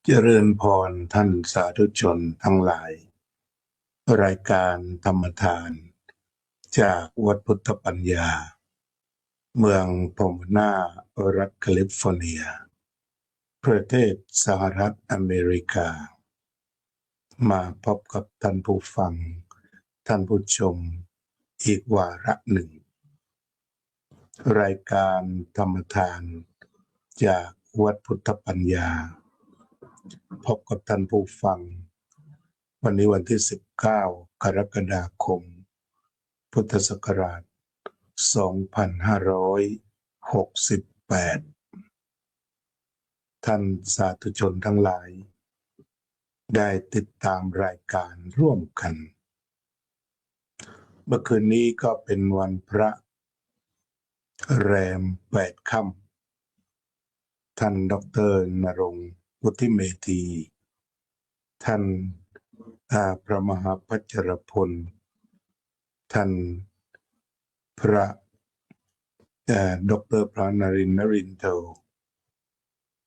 เจริญพรท่านสาธุชนทั้งหลายรายการธรรมทานจากวัดพุทธปัญญาเมืองพอมนารัฐแคลิฟอร์เนียประเทศสหรัฐอเมริกามาพบกับท่านผู้ฟังท่านผู้ชมอีกวาระหนึ่งรายการธรรมทานจากวัดพุทธปัญญาพบกับท่านผู้ฟังวันนี้วันที่19กรกฎาคมพุทธศักราช2568ท่านสาธุชนทั้งหลายได้ติดตามรายการร่วมกันเมื่อคืนนี้ก็เป็นวันพระแรม8 ค่ำท่านดร.ณรงค์ วุฒิเมธีท่านพระมหาพัชรพลท่านพระดร.พระนรินทร์ นรินทร์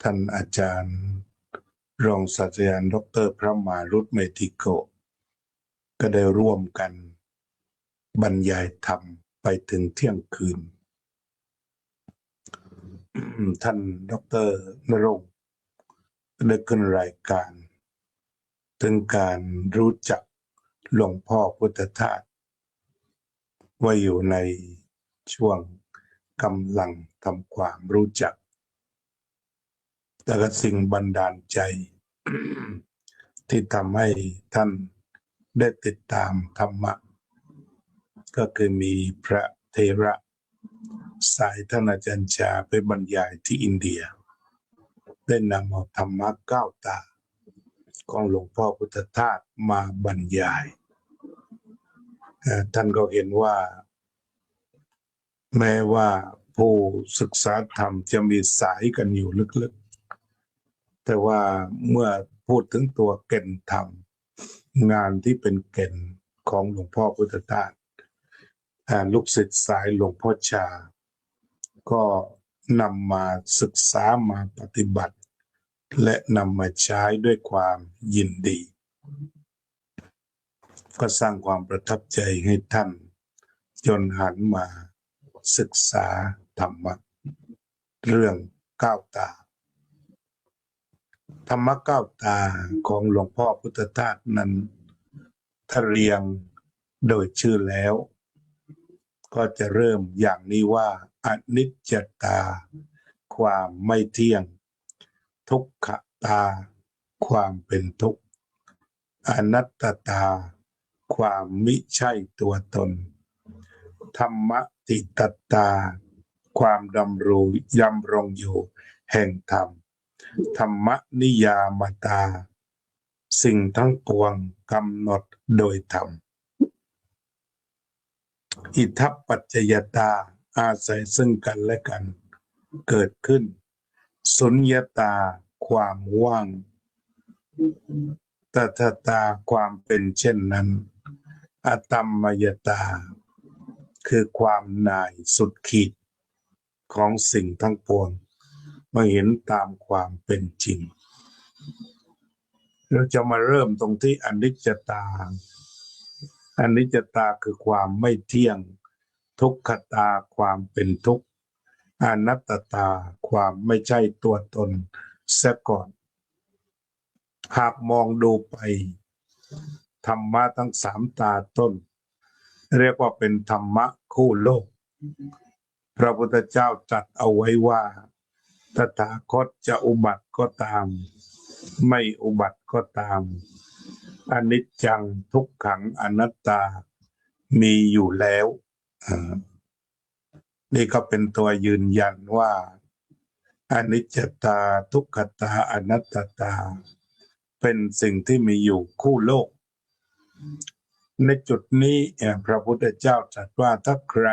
ท่านอาจารย์รองศาสตราจารย์ดร.พระมารุตเมธิโกก็ได้ร่วมกันบรรยายธรรมไปถึงเที่ยงคืนท่านดร.ณรงค์ได้ขึ้นรายการถึงการรู้จักหลวงพ่อพุทธทาสว่าอยู่ในช่วงกำลังทำความรู้จักแต่ก็สิ่งบันดาลใจ ที่ทำให้ท่านได้ติดตามธรรมะก็คือมีพระเถระสายท่านอาจารย์ชาไปบรรยายที่อินเดียได้นำเอาธรรมะ9 ตาของหลวงพ่อพุทธทาสมาบรรยายท่านก็เห็นว่าแม้ว่าผู้ศึกษาธรรมจะมีสายกันอยู่ลึกๆแต่ว่าเมื่อพูดถึงตัวเก่นธรรมงานที่เป็นเก่นของหลวงพ่อพุทธทาสลูกศิษย์สายหลวงพ่อชาก็นำมาศึกษามาปฏิบัติและนำมาใช้ด้วยความยินดีก็สร้างความประทับใจให้ท่านจนหันมาศึกษาธรรมะเรื่อง9 ตาธรรมะ9 ตาของหลวงพ่อพุทธทาสนั้นถ้าเรียงโดยชื่อแล้วก็จะเริ่มอย่างนี้ว่าอนิจจตาความไม่เที่ยงทุกขตาความเป็นทุกข์อนัตตาความมิใช่ตัวตนธรรมติตตาความดำรงอยู่แห่งธรรมธรรมนิยามตาสิ่งทั้งปวงกำหนดโดยธรรมอิทัปปัจจยตาอาศัยซึ่งกันและกันเกิดขึ้นสุญญตาความว่างตถตาความเป็นเช่นนั้นอตัมมยตาคือความหน่ายสุดขีดของสิ่งทั้งปวงมาเห็นตามความเป็นจริงเราจะมาเริ่มตรงที่อนิจจตาอนิจจตาคือความไม่เที่ยงทุกขตาความเป็นทุกข์อนัตตาความไม่ใช่ตัวตนเสียก่อนหากมองดูไปธรรมะทั้ง3 ตาต้นเรียกว่าเป็นธรรมะคู่โลกพระพุทธเจ้าตรัสเอาไว้ว่าตถาคตจะอุบัติก็ตามไม่อุบัติก็ตามอนิจจังทุกขังอนัตตามีอยู่แล้วนี่ก็เป็นตัวยืนยันว่าอนิจจตาทุกขตาอนัตตาเป็นสิ่งที่มีอยู่คู่โลกในจุดนี้พระพุทธเจ้าตรัสว่าถ้าใคร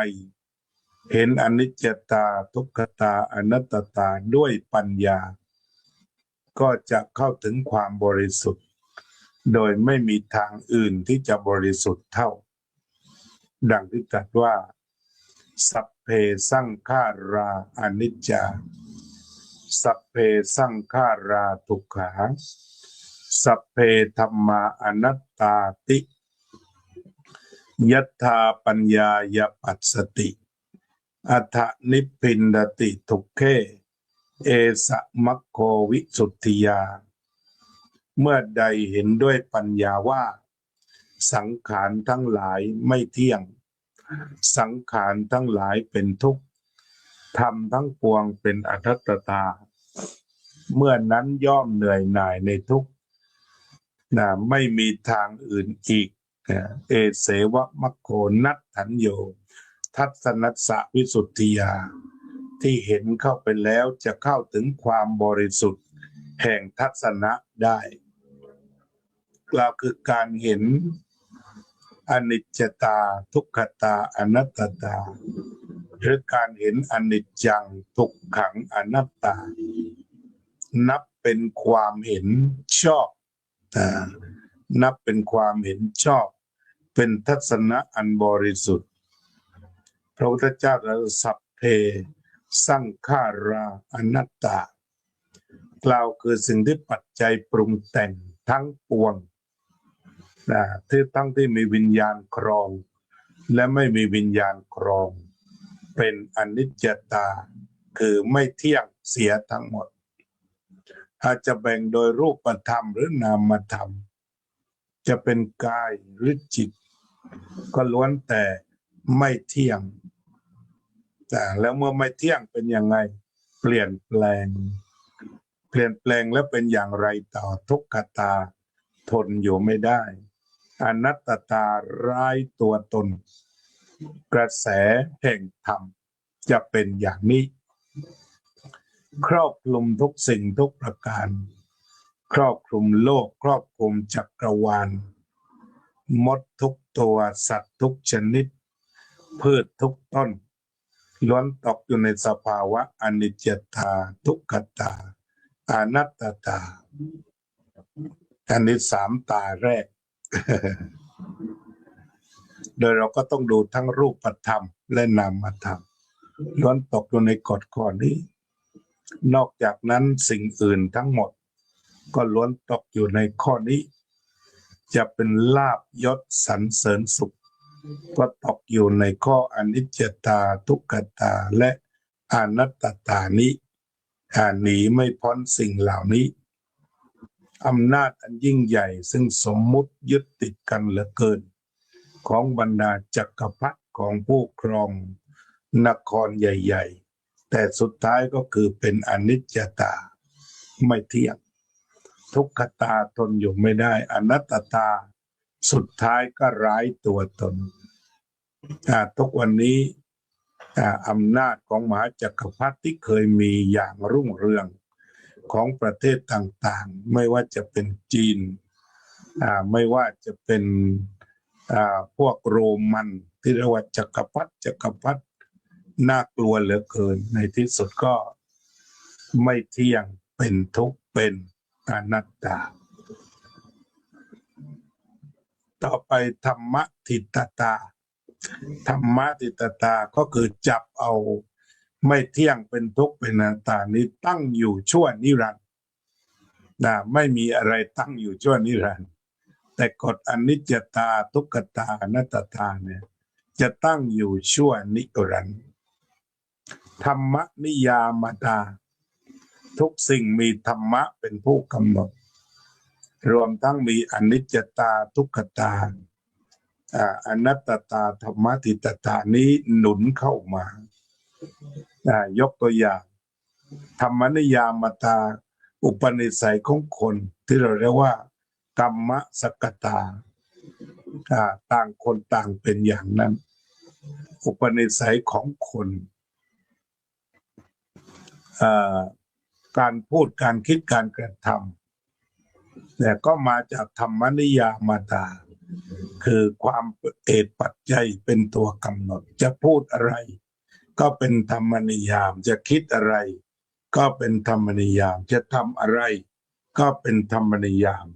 เห็นอนิจจตาทุกขตาอนัตตาด้วยปัญญาก็จะเข้าถึงความบริสุทธิ์โดยไม่มีทางอื่นที่จะบริสุทธิ์เท่าดังที่ตรัสว่าสัพเพสังขาราอนิจจา สัพเพสังขาราทุกขาสัพเพธัมมาอนัตตาติยัตถาปัญญายปัสสติอัฏฐนิพพินดติทุกเขเอสะมัคโควิสุทธิยาเมื่อใดเห็นด้วยปัญญาว่าสังขารทั้งหลายไม่เที่ยงสังขารทั้งหลายเป็นทุกข์ธรรมทั้งปวงเป็นอนัตตาเมื่อนั้นย่อมเหนื่อยหน่ายในทุกข์ไม่มีทางอื่นอีกเอเสวะมัคโคนัตถัญโยทัศนัสสะวิสุทธิยาที่เห็นเข้าไปแล้วจะเข้าถึงความบริสุทธิ์แห่งทัศนะได้กล่าวคือการเห็นอนิจจตาทุกขตาอนัตตาหรือการเห็นอนิจจังทุกขังอนัตตานับเป็นความเห็นชอบนับเป็นความเห็นชอบเป็นทัศนะอันบริสุทธิ์พระพุทธเจ้าตรัสสัพเพสังขาราอนัตตากล่าวคือสิ่งที่ปัจจัยปรุงแต่งทั้งปวงที่ทั้งที่มีวิญญาณครองและไม่มีวิญญาณครองเป็นอนิจจตาคือไม่เที่ยงเสียทั้งหมดอาจจะแบ่งโดยรูปธรรมหรือนามธรรมจะเป็นกายหรือจิตก็ล้วนแต่ไม่เที่ยงแล้วเมื่อไม่เที่ยงเป็นยังไงเปลี่ยนแปลงแล้วเป็นอย่างไรต่อทุกขตาทนอยู่ไม่ได้อนัตตาร้ายตัวตนกระแสแห่งธรรมจะเป็นอย่างนี้ครอบคลุมทุกสิ่งทุกประการครอบคลุมโลกครอบคลุมจักรวาลมดทุกตัวสัตว์ทุกชนิดพืชทุกต้นล้วนตกอยู่ในสภาวะอนิจจตาทุกขตาอนัตตาอันนี้สามตาแรก โดยเราก็ต้องดูทั้งรูปธรรมและนามธรรมล้วนตกอยู่ในกฎข้อนี้นอกจากนั้นสิ่งอื่นทั้งหมดก็ล้วนตกอยู่ในข้อนี้จะเป็นลาภยศสรรเสริญสุขก็ตกอยู่ในข้ออนิจจตาทุกขตาและอนัตตานี้หนีไม่พ้นสิ่งเหล่านี้อำนาจอันยิ่งใหญ่ซึ่งสมมุติยึดติดกันเหลือเกินของบรรดาจักรพรรดิของผู้ครองนครใหญ่ๆแต่สุดท้ายก็คือเป็นอนิจจตาไม่เที่ยงทุกขตาทนอยู่ไม่ได้อนัตตาสุดท้ายก็ร้ายตัวตนทุกวันนี้อำนาจของมหาจักรพรรดิที่เคยมีอย่างรุ่งเรืองของประเทศต่างๆไม่ว่าจะเป็นจีนไม่ว่าจะเป็นพวกโรมันที่เรียกว่าจักรพรรดิน่ากลัวเหลือเกินในที่สุดก็ไม่เที่ยงเป็นทุกข์เป็นอนัตตาต่อไปธรรมทิฏฐตาก็คือจับเอาไม่เที่ยงเป็นทุกข์เป็นอนัตตานี้ตั้งอยู่ชั่วนิรันดร์ไม่มีอะไรตั้งอยู่ชั่วนิรันดร์แต่กฎอนิจจตาทุกขตาอนัตตาเนี่ยจะตั้งอยู่ชั่วนิรันดร์ธรรมนิยามตาทุกสิ่งมีธรรมะเป็นผู้กำหนดรวมทั้งมีอนิจจตาทุกขตาอนัตตาธรรมทิฏฐตานี้หนุนเข้ามายกตัวอย่างธรรมนิยามตาอุปนิสัยของคนที่เราเรียกว่ากรรมสกตาต่างคนต่างเป็นอย่างนั้นอุปนิสัยของคนการพูดการคิดการกระทำแต่ก็มาจากธรรมนิยามตาคือความเหตุปัจจัยเป็นตัวกำหนดจะพูดอะไรก็เป็นธรรมนิยามจะคิดอะไรก็เป็นธรรมนิยามจะทำอะไรก็เป็นธรรมนิยาม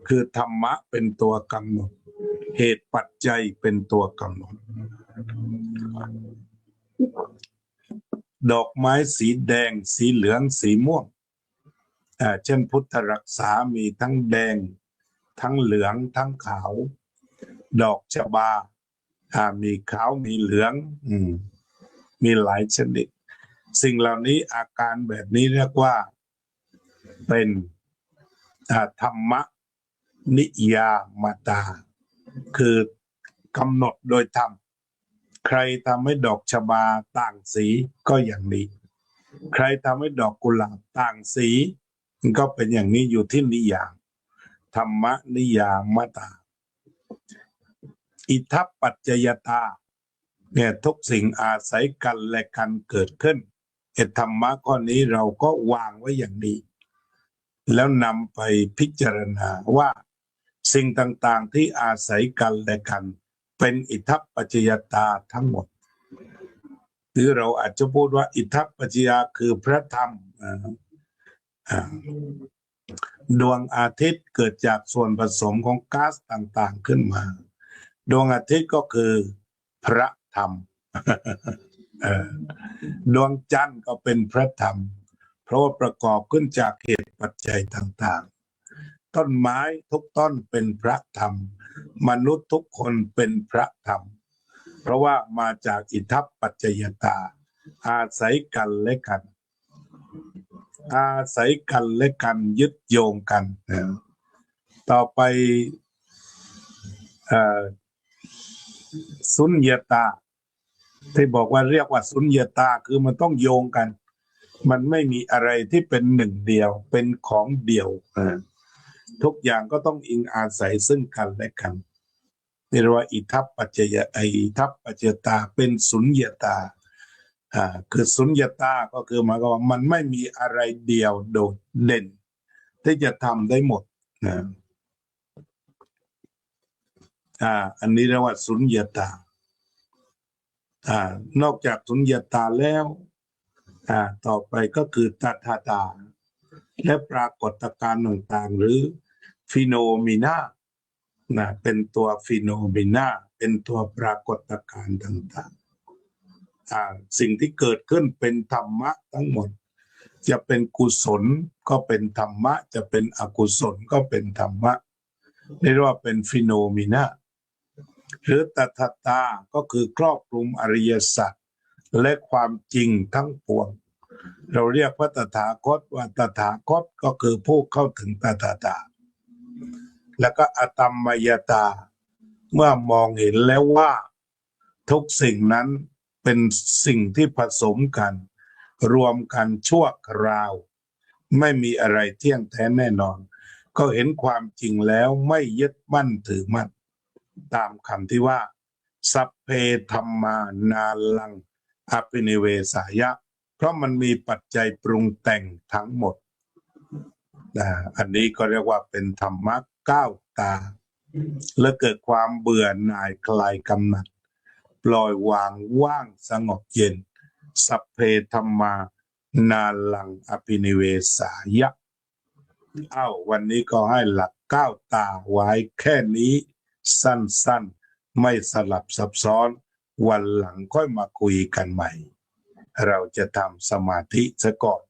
คือธรรมะเป็นตัวกำหนดเหตุปัจจัยเป็นตัวกำหนด ดอกไม้สีแดงสีเหลืองสีม่วงเช่นพุทธรักษามีทั้งแดงทั้งเหลืองทั้งขาวดอกชบามีขาวมีเหลืองมีหลายชนิดสิ่งเหล่านี้อาการแบบนี้เรียกว่าเป็นธรรมนิยามตาคือกำหนดโดยธรรมใครทำให้ดอกชบาต่างสีก็อย่างนี้ใครทำให้ดอกกุหลาบต่างสีก็เป็นอย่างนี้อยู่ที่นิยามธรรมนิยามตาอิทัปปัจจยตาเนี่ยทุกสิ่งอาศัยกันและกันเกิดขึ้นธรรมะข้อนี้เราก็วางไว้อย่างนี้แล้วนำไปพิจารณาว่าสิ่งต่างๆที่อาศัยกันและกันเป็นอิทัปปัจจยตาทั้งหมดหรือเราอาจจะพูดว่าอิทัปปัจจยาคือพระธรรมดวงอาทิตย์เกิดจากส่วนผสมของก๊าซต่างๆขึ้นมาดวงอาทิตย์ก็คือพระธรรมดวงจันทร์ก็เป็นพระธรรมเพราะว่าประกอบขึ้นจากเหตุปัจจัยต่างๆต้นไม้ทุกต้นเป็นพระธรรมมนุษย์ทุกคนเป็นพระธรรมเพราะว่ามาจากอิทัปปัจจยตาอาศัยกันและกันอาศัยกันและกันยึดโยงกันต่อไปสุญญตาที่บอกว่าเรียกว่าสุญญตาคือมันต้องโยงกันมันไม่มีอะไรที่เป็นหนึ่งเดียวเป็นของเดียวทุกอย่างก็ต้องอิงอาศัยซึ่งกันและกันเรียกว่าอิทัปปัจจยอิทัปปัจจยตาเป็นสุญญตาคือสุญญตาก็คือหมายความว่ามันไม่มีอะไรเดียวโดดเด่นที่จะทำได้หมดนะอันนี้เรียกว่าสุญญตานอกจากสุญญตาแล้วต่อไปก็คือตถาตาและปรากฏการณ์ต่างๆหรือฟิโนเมนาเป็นตัวฟิโนเมนาเป็นตัวปรากฏการณ์ต่างๆสิ่งที่เกิดขึ้นเป็นธรรมะทั้งหมดจะเป็นกุศลก็เป็นธรรมะจะเป็นอกุศลก็เป็นธรรมะเรียกว่าเป็นฟิโนเมนาหรือตถาตาก็คือครอบคลุมอริยสัจและความจริงทั้งปวงเราเรียกพระตถาคตว่าตถาคตก็คือผู้เข้าถึงตถาตาแล้วก็อตัมมยตาเมื่อมองเห็นแล้วว่าทุกสิ่งนั้นเป็นสิ่งที่ผสมกันรวมกันชั่วคราวไม่มีอะไรเที่ยงแท้แน่นอนก็เห็นความจริงแล้วไม่ยึดมั่นถือมั่นตามคำที่ว่าสัพเพธัมมานาลังอภินิเวสายะเพราะมันมีปัจจัยปรุงแต่งทั้งหมดอันนี้ก็เรียกว่าเป็นธรรมะก้าวตาและเกิดความเบื่อหน่ายคลายกำหนัดปล่อยวางว่างสงบเย็นสัพเพธัมมานาลังอภินิเวสายะวันนี้ก็ให้หลักก้าวตาไว้แค่นี้สั้นๆไม่สลับซับซ้อนวันหลังค่อยมาคุยกันใหม่เราจะทำสมาธิซะก่อน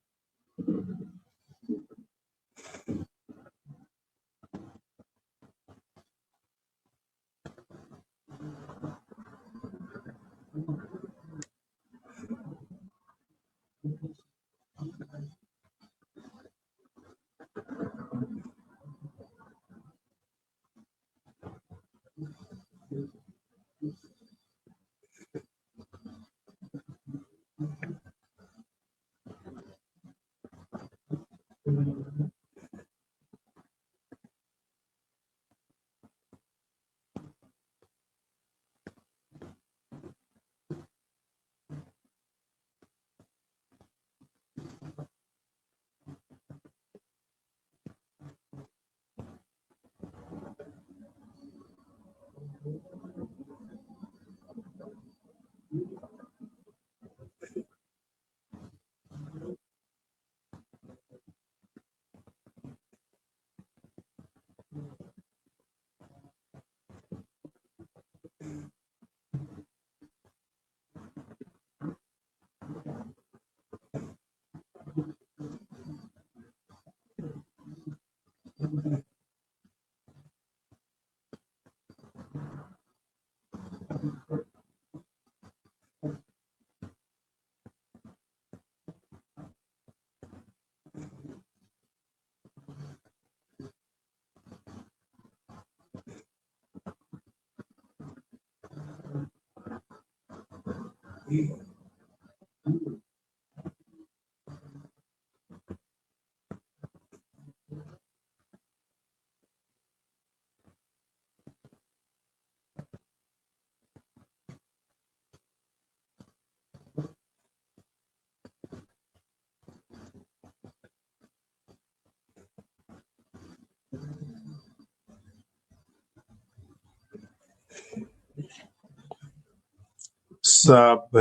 สัพเพ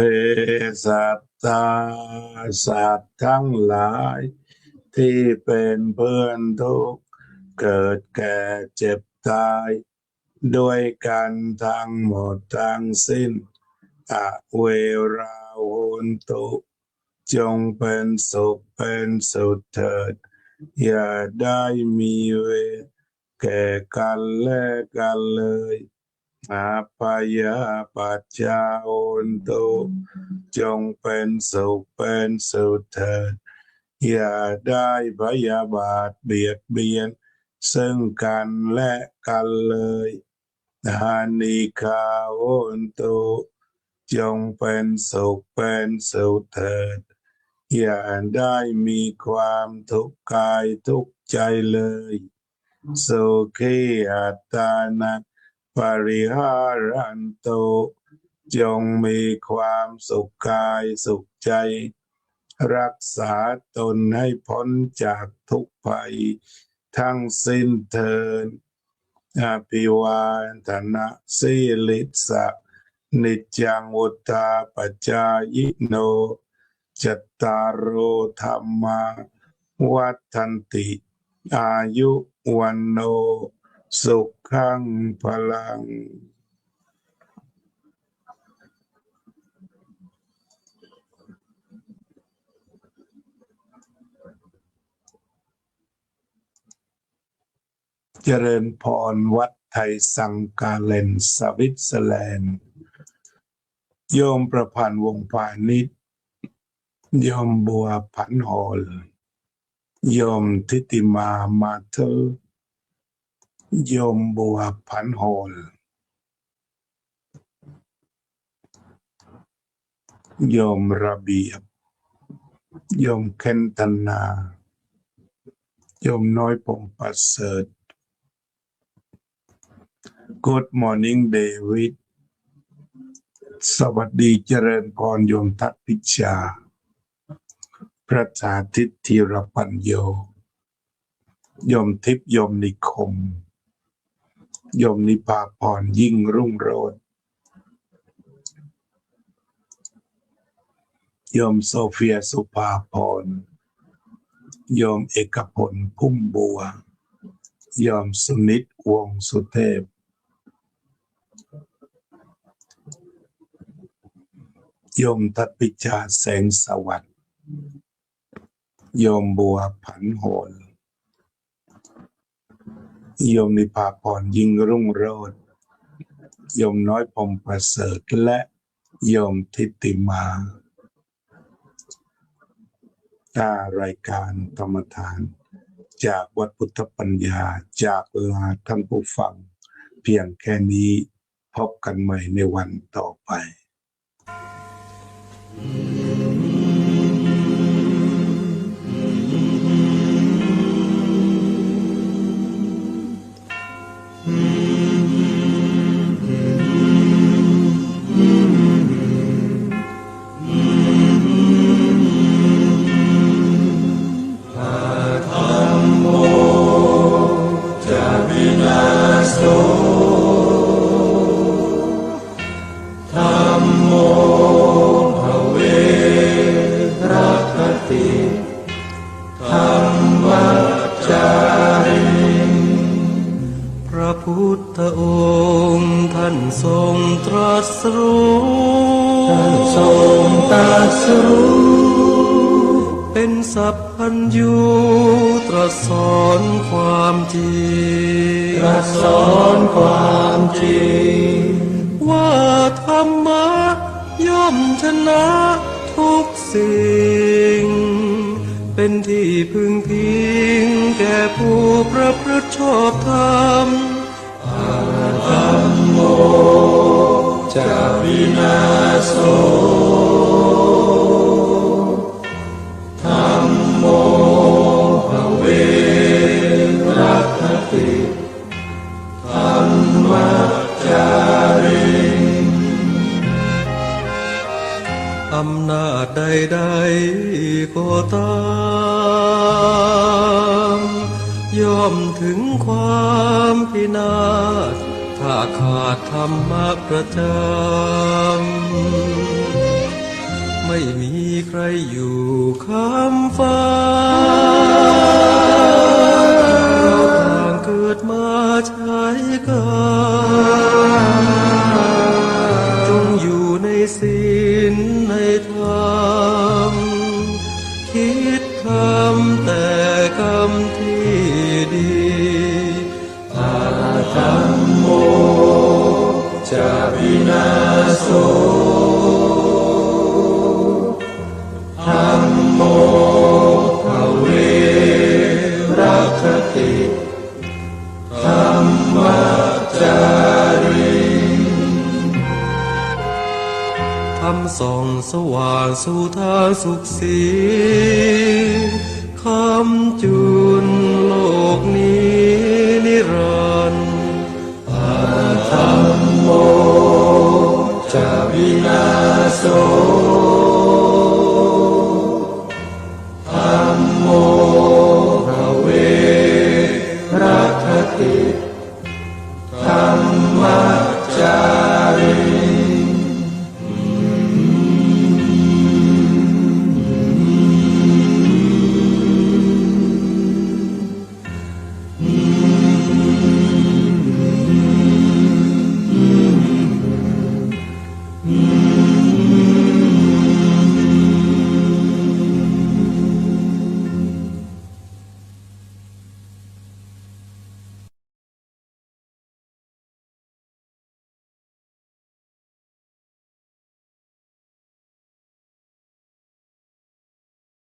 สัตตาสัตว์ทั้งหลายที่เป็นเพื่อนทุกข์เกิดแก่เจ็บตายด้วยกันทั้งหมดทั้งสิ้นอเวราโหนตุจงเป็นสุขเป็นสุขเถิดอย่าได้มีเวรแก่กันและกันเลยอาปายาปัจจาโอนตุจงเป็นสุขเป็นสุขเถิดอย่าได้พยาบาทเบียดเบียนซึ่งกันและกันเลยอานิคาโอนตุจงเป็นสุขเป็นสุขเถิดอย่าได้มีความทุกข์กายทุกข์ใจเลยสุขีอัตตานังปริหารันตุจงมีความสุขกายสุขใจรักษาตนให้พ้นจากทุกภัยทั้งสิ้นเถิดอภิวาทนาสีลิสะนิจจังวุฒาปัจจายโนจัตตารโอธรรมาวัฏันติอายุวันโนสุขังพลังเจริญพรวัดไทยสังกาเลนสวิตเซอร์แลนด์โยมประพันธ์วงศ์พาณิชย์โยมบัวผันหอลโยมทิติมามาเธอโยมบัวผันหอลโยมระเบียบโยมเคนธนาโยมน้อยพงษ์ประเสริฐ Good morning David สวัสดีเจริญพรโยมทัตพิชาพระสาธิตธีรปัญโยโยมทิพย์โยมนิคมโยมนิพาพรยิ่งรุ่งโรจน์โยมโซเฟียสุภาพรโยมเอกพลพุ่มบัวโยมสุนิตวงศ์สุเทพโยมทัตพิชาแสงสวัสดิ์โยมบัวผันโหนโยมนิพาพรยิ่งรุ่งโรจน์โยมน้อยพงษ์ประเสริฐและโยมทิติมารายการธรรมทานจากวัดพุทธปัญญาจากลาท่านผู้ฟังเพียงแค่นี้พบกันใหม่ในวันต่อไปพุทธองค์ท่านทรงตรัสรู้เป็นสัพพัญญูตรัสสอนความจริงว่าธรรมะย่อมชนะทุกสิ่งเป็นที่พึงพิงแก่ผู้ประพฤติชอบธรรมธัมโม จะวินาโสธัมโมภเวรัคติธัมมัจจาริอำนาจใดๆก็ตามย่อมถึงความพินาศถ้าขาดธรรมะประจำไม่มีใครอยู่ค้ำฟ้าเราต่างเกิดมาใช้กันจงอยู่ในศีลในธรรมคิดทำแต่กรรมที่ดีอาธัมโมจะวินาโสธัมโมภเวรัคติธัมมัจจาริธรรมส่องสว่างสู่ทางสุขสีคำจุนโลกนี้นิรันดร์อาธัมโมจะวินาโส